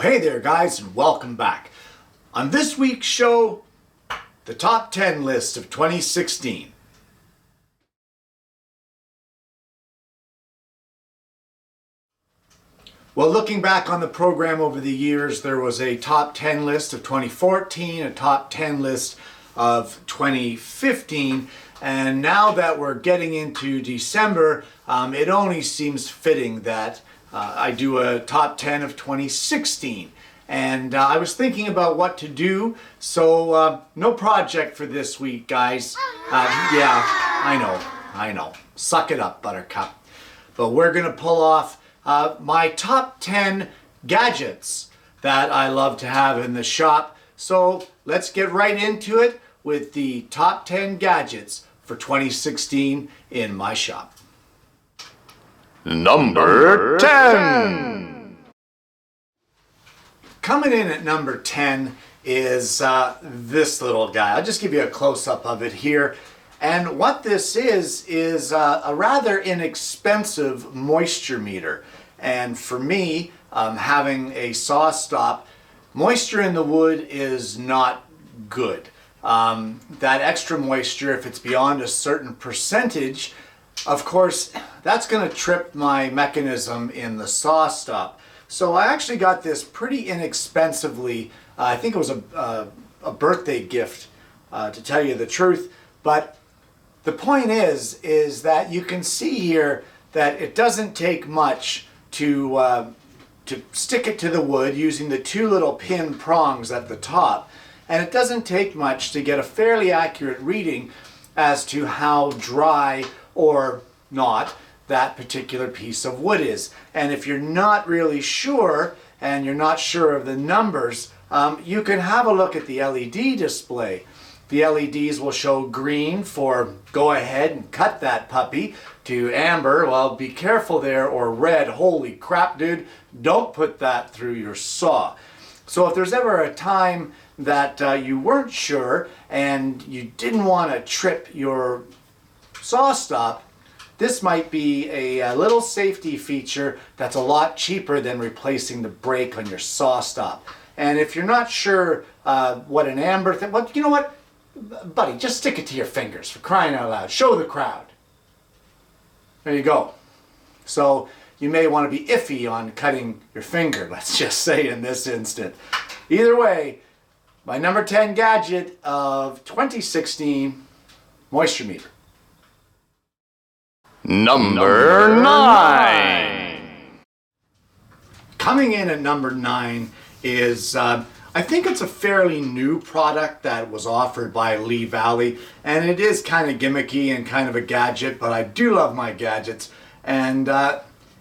Hey there guys, and welcome back. On this week's show, the top 10 list of 2016. Well, looking back on the program over the years, there was a top 10 list of 2014, a top 10 list of 2015, and now that we're getting into December, it only seems fitting that I do a top 10 of 2016. And I was thinking about what to do, so no project for this week, guys. Yeah, I know. Suck it up, Buttercup. But we're gonna pull off my top 10 gadgets that I love to have in the shop. So let's get right into it with the top 10 gadgets for 2016 in my shop. Number 10. Coming in at number 10 is this little guy. I'll just give you a close-up of it here. And what this is a rather inexpensive moisture meter. And for me, having a saw stop, moisture in the wood is not good. That extra moisture, if it's beyond a certain percentage, of course, that's going to trip my mechanism in the saw stop. So I actually got this pretty inexpensively. I think it was a birthday gift, to tell you the truth. But the point is that you can see here that it doesn't take much to stick it to the wood using the two little pin prongs at the top. And it doesn't take much to get a fairly accurate reading as to how dry or not that particular piece of wood is. And if you're not really sure, and you're not sure of the numbers, you can have a look at the LED display. The LEDs will show green for go ahead and cut that puppy, to amber, well, be careful there, or red, holy crap dude, don't put that through your saw. So if there's ever a time that you weren't sure and you didn't want to trip your saw stop, this might be a little safety feature that's a lot cheaper than replacing the brake on your saw stop. And if you're not sure what an amber thing, well, you know what, buddy, just stick it to your fingers, for crying out loud. Show the crowd. There you go. So you may want to be iffy on cutting your finger, let's just say in this instant. Either way, my number 10 gadget of 2016, moisture meter. Number 9. Coming in at number 9 is, I think it's a fairly new product that was offered by Lee Valley, and it is kind of gimmicky and kind of a gadget, but I do love my gadgets. And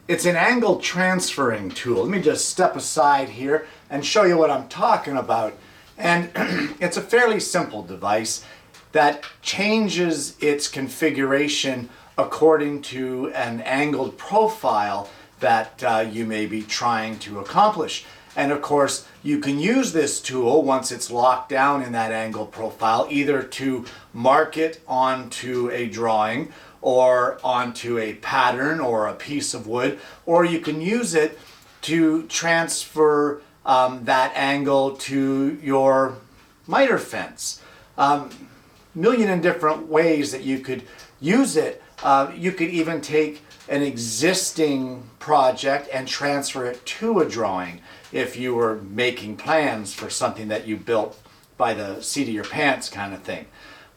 it's an angle transferring tool. Let me just step aside here and show you what I'm talking about. And it's a fairly simple device that changes its configuration according to an angled profile that you may be trying to accomplish. And of course, you can use this tool once it's locked down in that angle profile, either to mark it onto a drawing or onto a pattern or a piece of wood, or you can use it to transfer that angle to your miter fence. Million and different ways that you could use it. You could even take an existing project and transfer it to a drawing if you were making plans for something that you built by the seat of your pants kind of thing.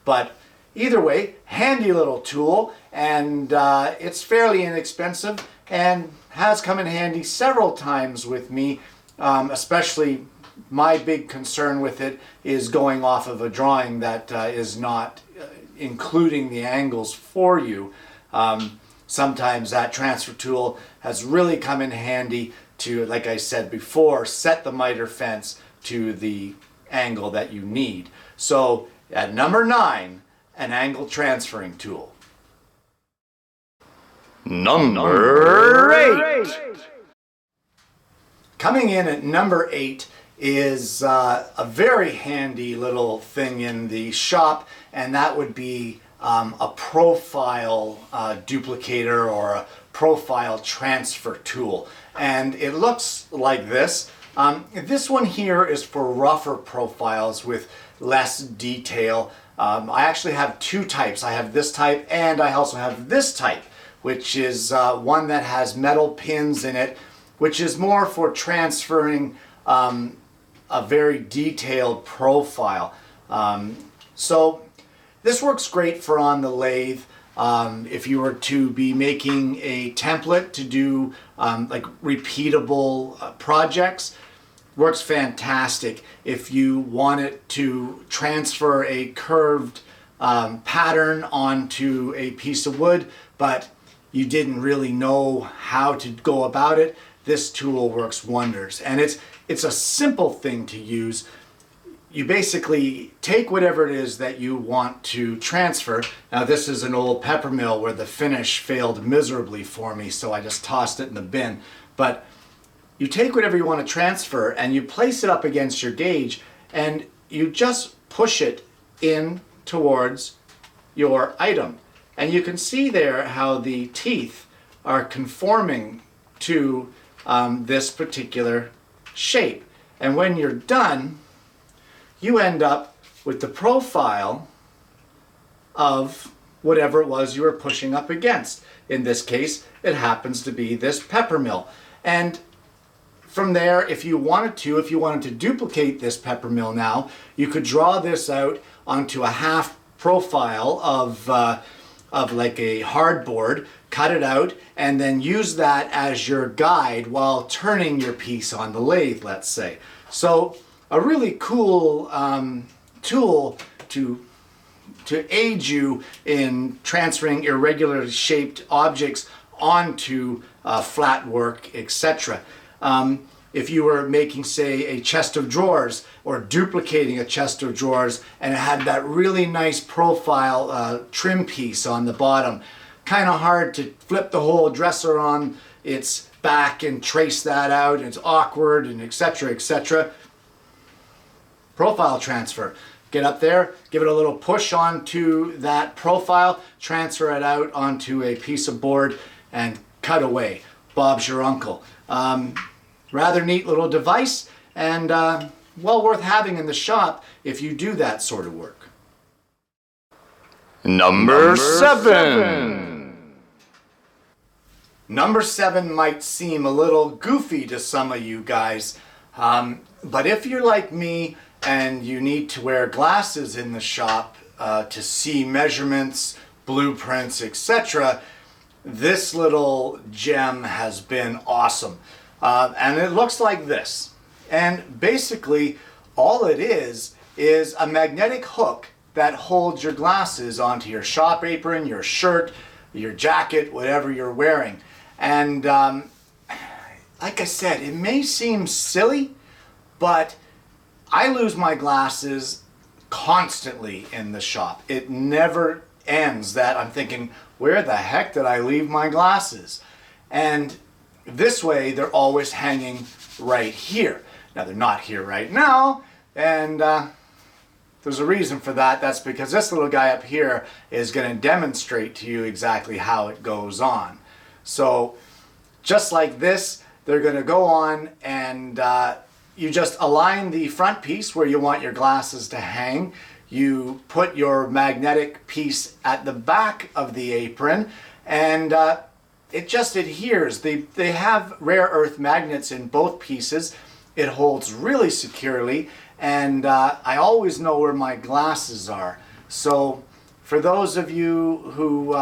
But either way, handy little tool, and it's fairly inexpensive and has come in handy several times with me, especially my big concern with it is going off of a drawing that is not including the angles for you. Sometimes that transfer tool has really come in handy to, like I said before, set the miter fence to the angle that you need. So at number 9, an angle transferring tool. Number 8. Coming in at number 8 is a very handy little thing in the shop, and that would be a profile duplicator or a profile transfer tool. And it looks like this. This one here is for rougher profiles with less detail. I actually have two types. I have this type and I also have this type, which is one that has metal pins in it, which is more for transferring a very detailed profile. So this works great for on the lathe. If you were to be making a template to do like repeatable projects, works fantastic. If you wanted to transfer a curved pattern onto a piece of wood, but you didn't really know how to go about it, this tool works wonders. And it's a simple thing to use. You basically take whatever it is that you want to transfer. Now this is an old pepper mill where the finish failed miserably for me, so I just tossed it in the bin. But you take whatever you want to transfer and you place it up against your gauge and you just push it in towards your item. And you can see there how the teeth are conforming to this particular shape. And when you're done, you end up with the profile of whatever it was you were pushing up against. In this case, it happens to be this pepper mill. And from there, if you wanted to duplicate this pepper mill now, you could draw this out onto a half profile of like a hardboard, cut it out, and then use that as your guide while turning your piece on the lathe, let's say. So a really cool tool to aid you in transferring irregularly shaped objects onto flat work, etc. If you were making, say, a chest of drawers or duplicating a chest of drawers and it had that really nice profile trim piece on the bottom, kind of hard to flip the whole dresser on its back and trace that out, and it's awkward, and etc., etc. Profile transfer. Get up there, give it a little push onto that profile, transfer it out onto a piece of board, and cut away. Bob's your uncle. Rather neat little device, and well worth having in the shop if you do that sort of work. Number 7. Number 7 might seem a little goofy to some of you guys, but if you're like me and you need to wear glasses in the shop to see measurements, blueprints, etc., this little gem has been awesome. And it looks like this. And basically, all it is a magnetic hook that holds your glasses onto your shop apron, your shirt, your jacket, whatever you're wearing. And like I said, it may seem silly, but I lose my glasses constantly in the shop. It never ends that I'm thinking, where the heck did I leave my glasses? And this way, they're always hanging right here. Now, they're not here right now, and there's a reason for that. That's because this little guy up here is going to demonstrate to you exactly how it goes on. So, just like this, they're going to go on, and you just align the front piece where you want your glasses to hang. You put your magnetic piece at the back of the apron, and it just adheres. They have rare earth magnets in both pieces. It holds really securely, and I always know where my glasses are. So for those of you who,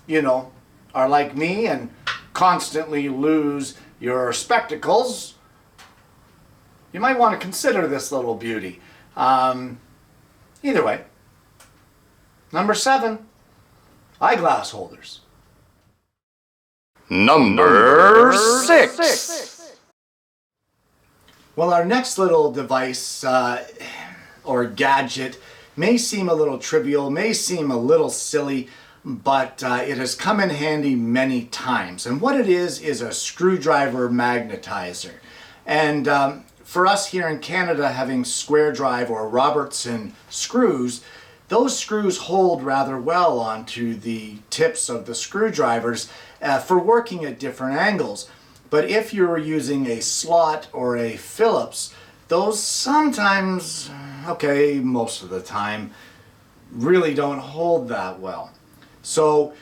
you know, are like me and constantly lose your spectacles, you might want to consider this little beauty. Either way, number 7, eyeglass holders. Number 6. Well, our next little device or gadget may seem a little trivial, may seem a little silly, but it has come in handy many times. And what it is a screwdriver magnetizer. And for us here in Canada, having square drive or Robertson screws, those screws hold rather well onto the tips of the screwdrivers for working at different angles. But if you're using a slot or a Phillips, those sometimes, okay, most of the time, really don't hold that well. So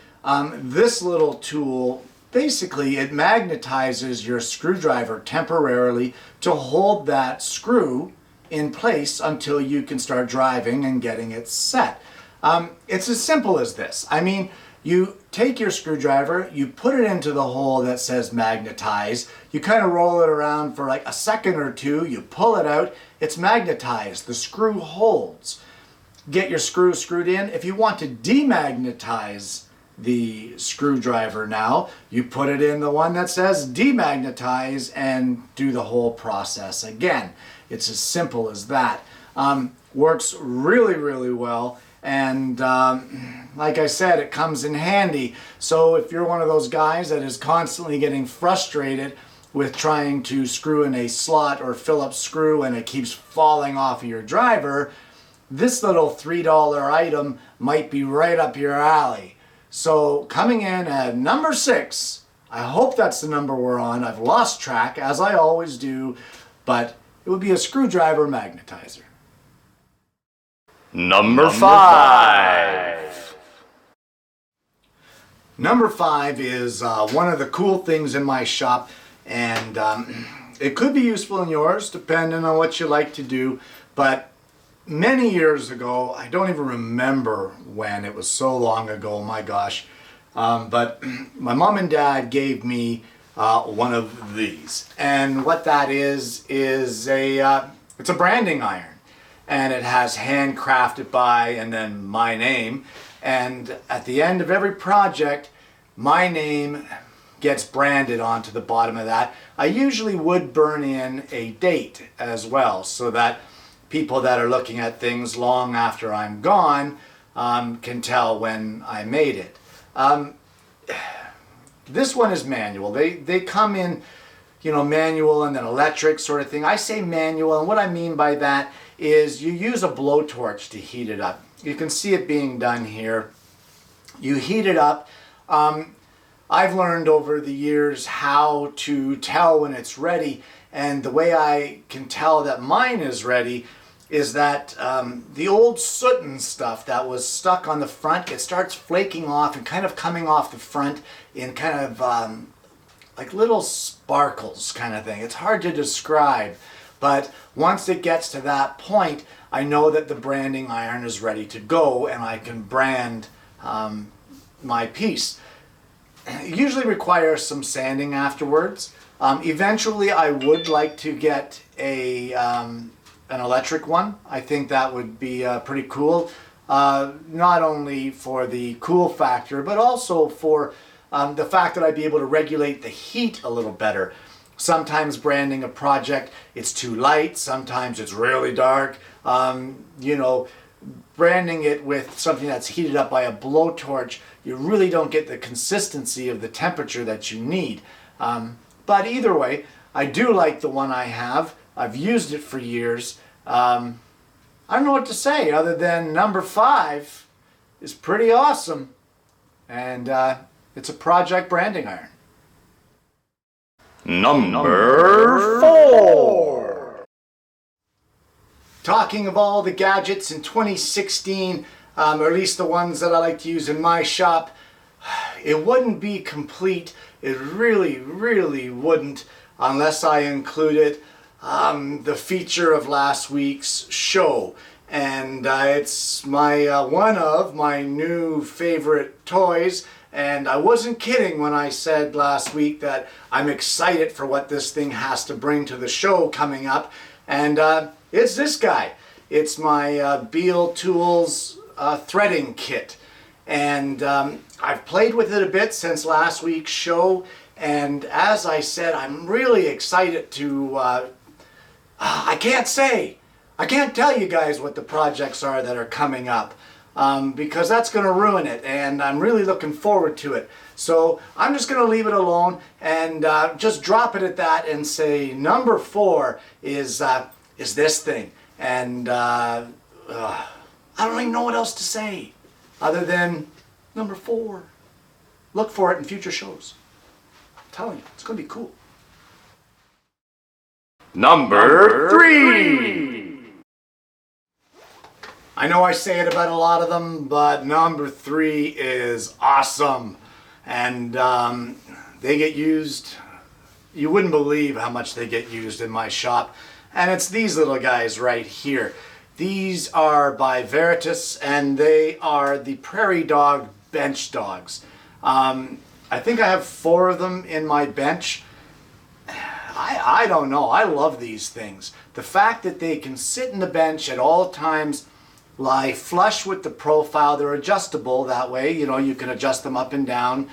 this little tool, basically it magnetizes your screwdriver temporarily to hold that screw in place until you can start driving and getting it set. It's as simple as this. I mean, you take your screwdriver, you put it into the hole that says magnetize, you kind of roll it around for like a second or two, you pull it out, it's magnetized, the screw holds. Get your screw screwed in. If you want to demagnetize the screwdriver now, you put it in the one that says demagnetize and do the whole process again. It's as simple as that. Works really, really well. And like I said, it comes in handy. So if you're one of those guys that is constantly getting frustrated with trying to screw in a slot or Phillips screw and it keeps falling off of your driver, this little $3 item might be right up your alley. So coming in at number 6, I hope that's the number we're on. I've lost track, as I always do, but it would be a screwdriver magnetizer. Number 5. Number 5 is one of the cool things in my shop, and it could be useful in yours depending on what you like to do, but many years ago, I don't even remember when, it was so long ago, my gosh, but my mom and dad gave me one of these, and what that is it's a branding iron. And it has handcrafted by and then my name. And at the end of every project, my name gets branded onto the bottom of that. I usually would burn in a date as well, so that people that are looking at things long after I'm gone can tell when I made it. This one is manual. They come in, you know, manual and then electric sort of thing. I say manual, and what I mean by that is you use a blowtorch to heat it up. You can see it being done here. You heat it up. I've learned over the years how to tell when it's ready, and the way I can tell that mine is ready is that the old soot and stuff that was stuck on the front, it starts flaking off and kind of coming off the front in kind of like little sparkles kind of thing. It's hard to describe, but once it gets to that point, I know that the branding iron is ready to go and I can brand my piece. It usually requires some sanding afterwards. Eventually I would like to get an electric one. I think that would be pretty cool, not only for the cool factor, but also for the fact that I'd be able to regulate the heat a little better. Sometimes branding a project, it's too light, sometimes it's really dark. You know, branding it with something that's heated up by a blowtorch, you really don't get the consistency of the temperature that you need. But either way, I do like the one I have. I've used it for years. I don't know what to say other than number 5 is pretty awesome. And it's a project branding iron. Number 4. Talking of all the gadgets in 2016, or at least the ones that I like to use in my shop, it wouldn't be complete. It really, really wouldn't unless I included the feature of last week's show. And it's one of my new favorite toys. And I wasn't kidding when I said last week that I'm excited for what this thing has to bring to the show coming up. And it's this guy. It's my Biel Tools threading kit. And I've played with it a bit since last week's show. And as I said, I'm really excited to... I can't tell you guys what the projects are that are coming up. Because that's going to ruin it, and I'm really looking forward to it. So I'm just going to leave it alone and just drop it at that and say number 4 is this thing. And I don't even know what else to say other than number 4. Look for it in future shows. I'm telling you, it's going to be cool. Number 3. I know I say it about a lot of them, but number 3 is awesome. And they get used, you wouldn't believe how much they get used in my shop. And it's these little guys right here. These are by Veritas, and they are the Prairie Dog bench dogs. I think I have 4 of them in my bench. I don't know, I love these things. The fact that they can sit in the bench at all times, lie flush with the profile. They're adjustable that way, you know, you can adjust them up and down,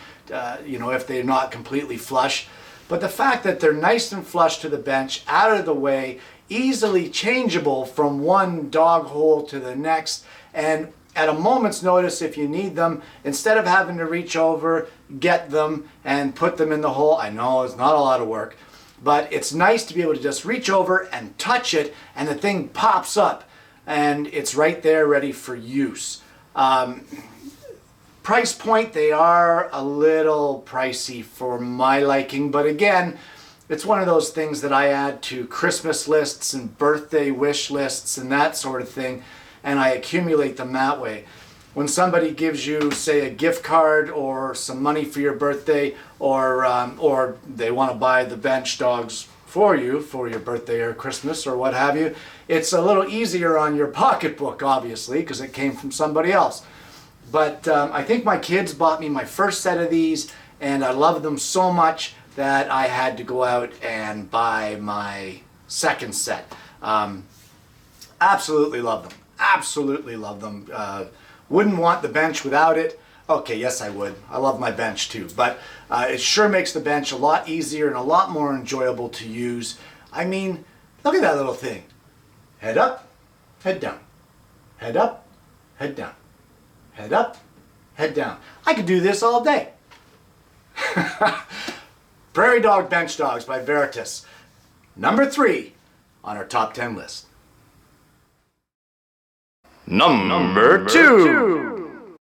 you know, if they're not completely flush. But the fact that they're nice and flush to the bench, out of the way, easily changeable from one dog hole to the next, and at a moment's notice, if you need them, instead of having to reach over, get them and put them in the hole. I know it's not a lot of work, but it's nice to be able to just reach over and touch it, and the thing pops up and it's right there ready for use. Price point, they are a little pricey for my liking, but again, it's one of those things that I add to Christmas lists and birthday wish lists and that sort of thing, and I accumulate them that way. When somebody gives you, say, a gift card or some money for your birthday, or they want to buy the bench dogs for you for your birthday or Christmas or what have you, it's a little easier on your pocketbook, obviously, because it came from somebody else. But I think my kids bought me my first set of these, and I love them so much that I had to go out and buy my second set. Absolutely love them. Absolutely love them. Wouldn't want the bench without it. Okay, yes I would. I love my bench too. But it sure makes the bench a lot easier and a lot more enjoyable to use. I mean, look at that little thing. Head up, head down. Head up, head down. Head up, head down. I could do this all day. Prairie Dog Bench Dogs by Veritas. Number 3 on our top 10 list. Number 2.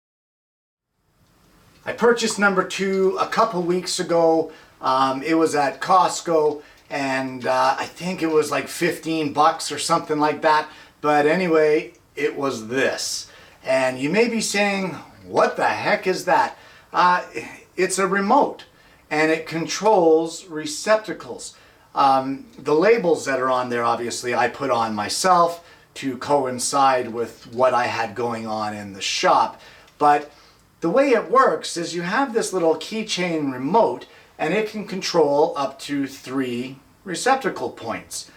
I purchased number 2 a couple weeks ago. It was at Costco, and I think it was like 15 bucks or something like that. But anyway, it was this. And you may be saying, what the heck is that? It's a remote, and it controls receptacles. The labels that are on there, obviously, I put on myself to coincide with what I had going on in the shop. But the way it works is you have this little keychain remote, and it can control up to 3 receptacle points.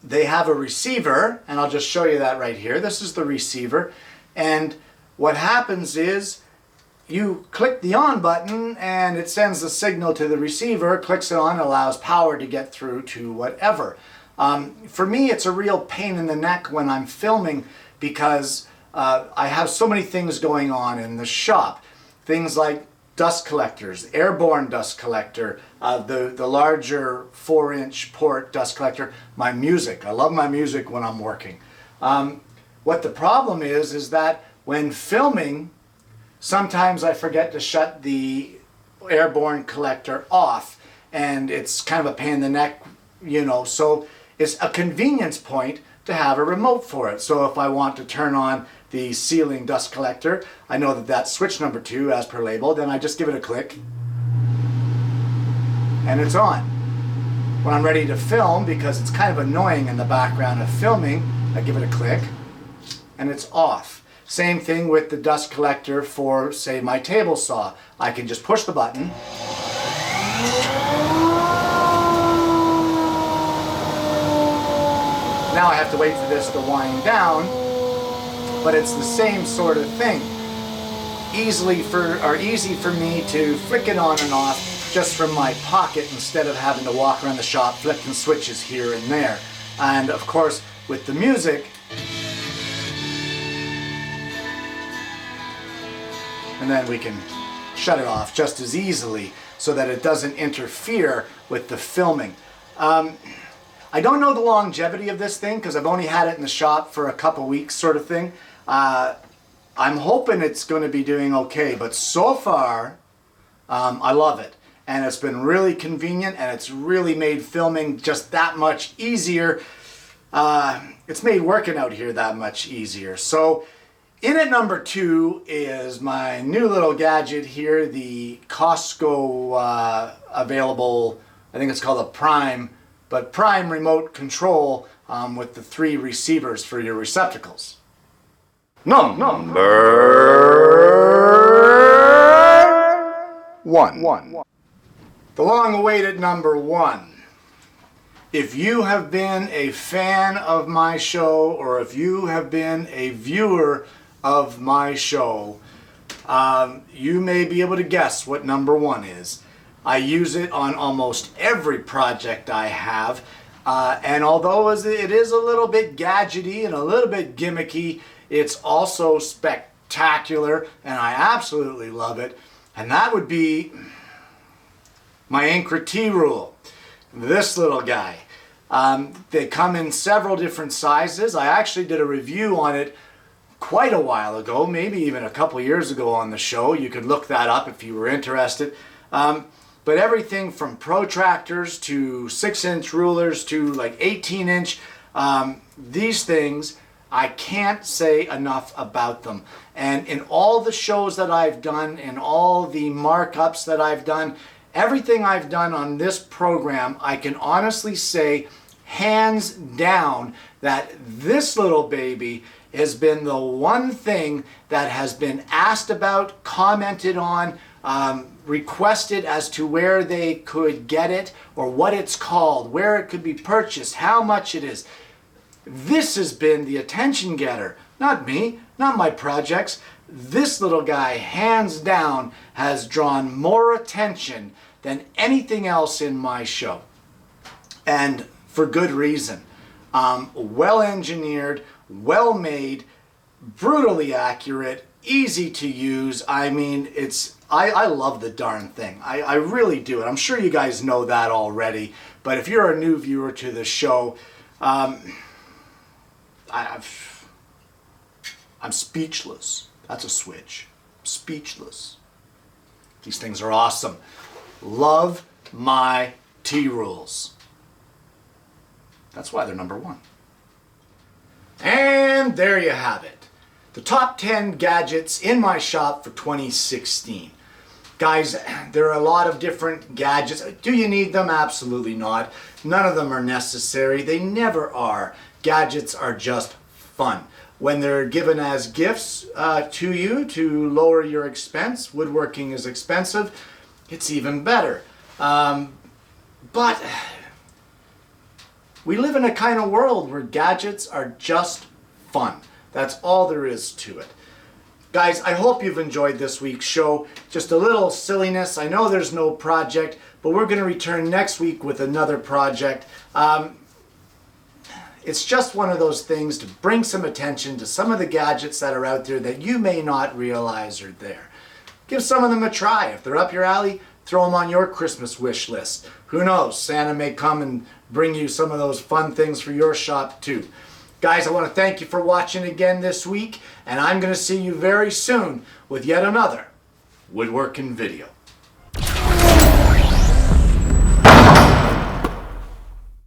They have a receiver, and I'll just show you that right here. This is the receiver, and what happens is you click the on button and it sends the signal to the receiver, clicks it on, allows power to get through to whatever. For me, it's a real pain in the neck when I'm filming, because I have so many things going on in the shop. Things like dust collectors, airborne dust collector, the larger 4-inch port dust collector, my music. I love my music when I'm working. What the problem is that when filming, sometimes I forget to shut the airborne collector off, and it's kind of a pain in the neck, you know, so it's a convenience point to have a remote for it. So if I want to turn on the ceiling dust collector, I know that that's switch number 2 as per label, then I just give it a click and it's on. When I'm ready to film, because it's kind of annoying in the background of filming, I give it a click and it's off. Same thing with the dust collector for, say, my table saw. I can just push the button Now I have to wait for this to wind down, but it's the same sort of thing. Easy for me to flick it on and off just from my pocket instead of having to walk around the shop flipping switches here and there. And of course, with the music, and then we can shut it off just as easily so that it doesn't interfere with the filming. I don't know the longevity of this thing because I've only had it in the shop for a couple weeks sort of thing. I'm hoping it's going to be doing okay, but so far I love it. and it's been really convenient, and it's really made filming just that much easier. It's made working out here that much easier. So in at number 2 is my new little gadget here, the Costco available, I think it's called a Prime, but Prime remote control with the 3 receivers for your receptacles. Number 1. The long-awaited number 1. If you have been a fan of my show, or if you have been a viewer of my show, you may be able to guess what number 1 is. I use it on almost every project I have, and although it is a little bit gadgety and a little bit gimmicky, it's also spectacular, and I absolutely love it, and that would be my Incra T-Rule. This little guy. They come in several different sizes. I actually did a review on it quite a while ago, maybe even a couple years ago on the show. You could look that up if you were interested. But everything from protractors to 6-inch rulers to like 18-inch, these things, I can't say enough about them. And in all the shows that I've done, in all the markups that I've done, everything I've done on this program, I can honestly say, hands down, that this little baby has been the one thing that has been asked about, commented on, requested as to where they could get it, or what it's called, where it could be purchased, how much it is. This has been the attention getter. Not me, not my projects. This little guy, hands down, has drawn more attention than anything else in my show. And for good reason. Well engineered, well made, brutally accurate, easy to use. I mean, I love the darn thing. I really do. And I'm sure you guys know that already. But if you're a new viewer to the show, I'm speechless. That's a switch. Speechless. These things are awesome. Love my T-Rules. That's why they're number 1. And there you have it. The top 10 gadgets in my shop for 2016. Guys, there are a lot of different gadgets. Do you need them? Absolutely not. None of them are necessary. They never are. Gadgets are just fun. When they're given as gifts to you to lower your expense, woodworking is expensive, it's even better. But we live in a kind of world where gadgets are just fun. That's all there is to it. Guys, I hope you've enjoyed this week's show. Just a little silliness. I know there's no project, but we're going to return next week with another project. It's just one of those things to bring some attention to some of the gadgets that are out there that you may not realize are there. Give some of them a try. If they're up your alley, throw them on your Christmas wish list. Who knows? Santa may come and bring you some of those fun things for your shop too. Guys, I want to thank you for watching again this week, and I'm going to see you very soon with yet another woodworking video.